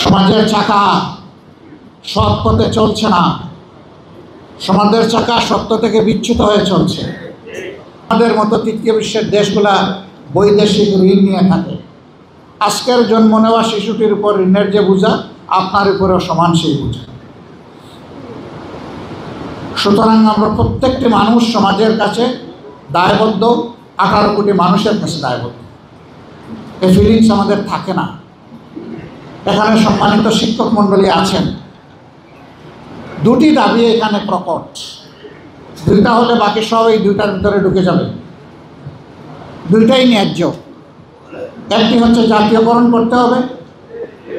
সমাজের চাকা সৎ পথে চলছে না, সমাজের চাকা সত্য থেকে বিচ্যুত হয়ে চলছে। আমাদের মতো তৃতীয় বিশ্বের দেশগুলা বৈদেশিক ঋণ নিয়ে থাকে। আজকের জন্ম নেওয়া শিশুটির উপর ঋণের যে বোঝা, আপনার উপরেও সমান সেই বোঝা। সুতরাং আমরা প্রত্যেকটি মানুষ সমাজের কাছে দায়বদ্ধ, 18 কোটি মানুষের কাছে দায়বদ্ধ। এই ফিলিংস আমাদের থাকে না। এখানে সম্মানিত শিক্ষক মণ্ডলী আছেন, দুটি দাবি এখানে প্রকট। দুইটা হলে বাকি সব এই দুইটার ভিতরে ঢুকে যাবে। দুইটাই ন্যায্য। একটি হচ্ছে জাতীয়করণ করতে হবে,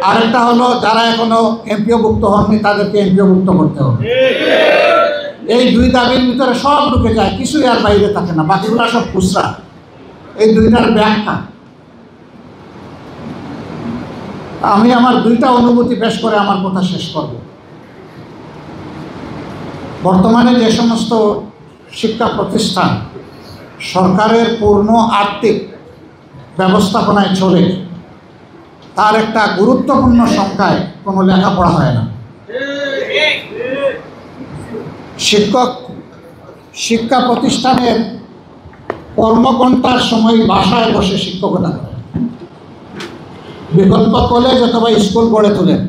আরেকটা হলো যারা এখনো এমপিওভুক্ত হননি তাদেরকে এমপিওভুক্ত করতে হবে। এই দুই দাবির ভিতরে সব ঢুকে যায়, কিছুই আর বাইরে থাকে না, বাকিগুলো সব খুচরা। এই দুইটার ব্যাখ্যা আমি আমার দুইটা অনুভূতি পেশ করে আমার কথা শেষ করব। বর্তমানে যে সমস্ত শিক্ষা প্রতিষ্ঠান সরকারের পূর্ণ আর্থিক ব্যবস্থাপনায় চলে, তার একটা গুরুত্বপূর্ণ সংখ্যায় কোনো লেখাপড়া হয় না। শিক্ষা প্রতিষ্ঠানের কর্মঘণ্টার সময় বাসায় বসে শিক্ষকতা করে, বিকল্প কলেজ অথবা স্কুল গড়ে তোলেন।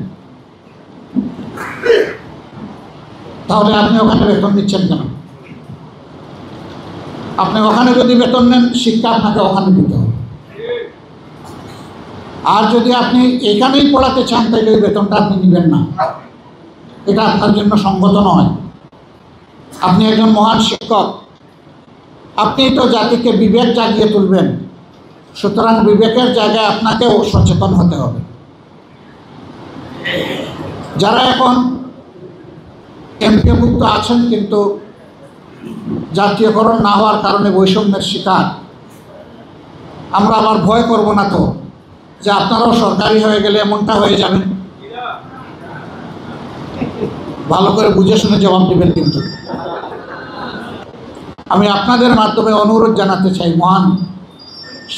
তাহলে আপনি ওখানে বেতন দিচ্ছেন কেন? আপনি ওখানে যদি বেতন নেন, শিক্ষা আপনাকে ওখানে দিতে হবে। আর যদি আপনি এখানেই পড়াতে চান, তাহলে ওই বেতনটা আপনি নেবেন না। এটা আপনার জন্য সঙ্গত নয়। আপনি একজন মহান শিক্ষক, আপনি তো জাতিকে বিবেক জাগিয়ে তুলবেন। সুতরাং বিবেকের জায়গায় আপনাকেও সচেতন হতে হবে। যারা এখন এমপিওভুক্ত আছেন কিন্তু জাতীয়করণ না হওয়ার কারণে বৈষম্যের শিকার, আমরা আবার ভয় করব না তো যে আপনারাও সরকারি হয়ে গেলে এমনটা হয়ে যাবেন? ভালো করে বুঝে শুনে জবাব দেবেন। কিন্তু আমি আপনাদের মাধ্যমে অনুরোধ জানাতে চাই মহান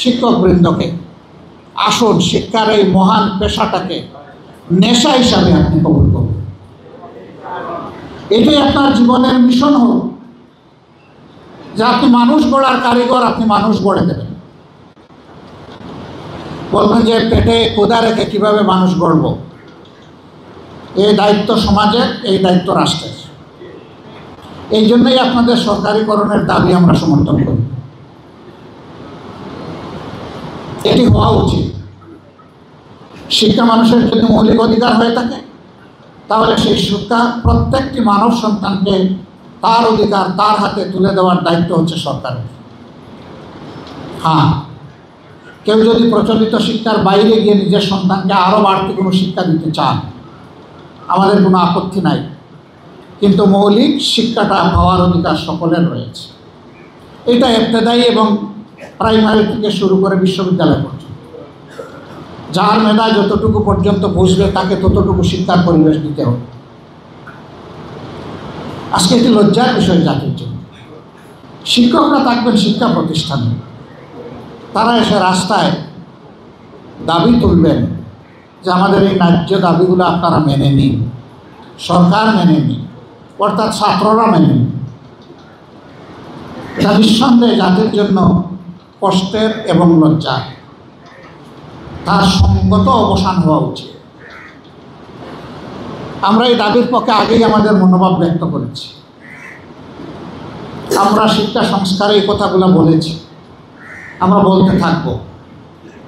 শিক্ষকবৃন্দকে, আসুন শিক্ষার এই মহান পেশাটাকে নেশা হিসাবে আপনি কবুল করুন। এটাই আপনার জীবনের মিশন হোক যে আপনি মানুষ গড়ার কারিগর, আপনি মানুষ গড়ে দেবেন। বলবেন যে পেটে ক্ষুধা রেখে কীভাবে মানুষ গড়ব? এই দায়িত্ব সমাজের, এই দায়িত্ব রাষ্ট্রের। এই জন্যই আপনাদের সরকারিকরণের দাবি আমরা সমর্থন করি। এটি হওয়া উচিত। শিক্ষা মানুষের যদি মৌলিক অধিকার হয়ে থাকে, তাহলে সেই শিক্ষা প্রত্যেকটি মানব সন্তানকে তার অধিকার তার হাতে তুলে দেওয়ার দায়িত্ব হচ্ছে সরকারের। হ্যাঁ, কেউ যদি প্রচলিত শিক্ষার বাইরে গিয়ে নিজের সন্তানকে আরও বাড়তি কোনো শিক্ষা দিতে চান, আমাদের কোনো আপত্তি নাই। কিন্তু মৌলিক শিক্ষাটা পাওয়ার অধিকার সকলের রয়েছে। এটা ইবতেদায়ী এবং প্রাইমারি থেকে শুরু করে বিশ্ববিদ্যালয় পর্যন্ত। যার মেধা যতটুকু পর্যন্ত বুঝবে তাকে ততটুকু শিক্ষার পরিবেশ দিতে হবে। আজকে একটি লজ্জার বিষয় জাতির জন্য। শিক্ষকরা থাকবেন শিক্ষা প্রতিষ্ঠানে, তারা এসে রাস্তায় দাবি তুলবেন যে আমাদের এই ন্যায্য দাবিগুলো আপনারা মেনে নিন, সরকার মেনে নিন, অর্থাৎ ছাত্ররা মেনে নিন। এটা নিঃসন্দেহে জাতির জন্য কষ্টের এবং লজ্জা, তার সঙ্গত অবসান হওয়া উচিত। আমরা এই দাবির পক্ষে আগেই আমাদের মনোভাব ব্যক্ত করেছি। আমরা শিক্ষা সংস্কারে এই কথাগুলো বলেছি, আমরা বলতে থাকবো।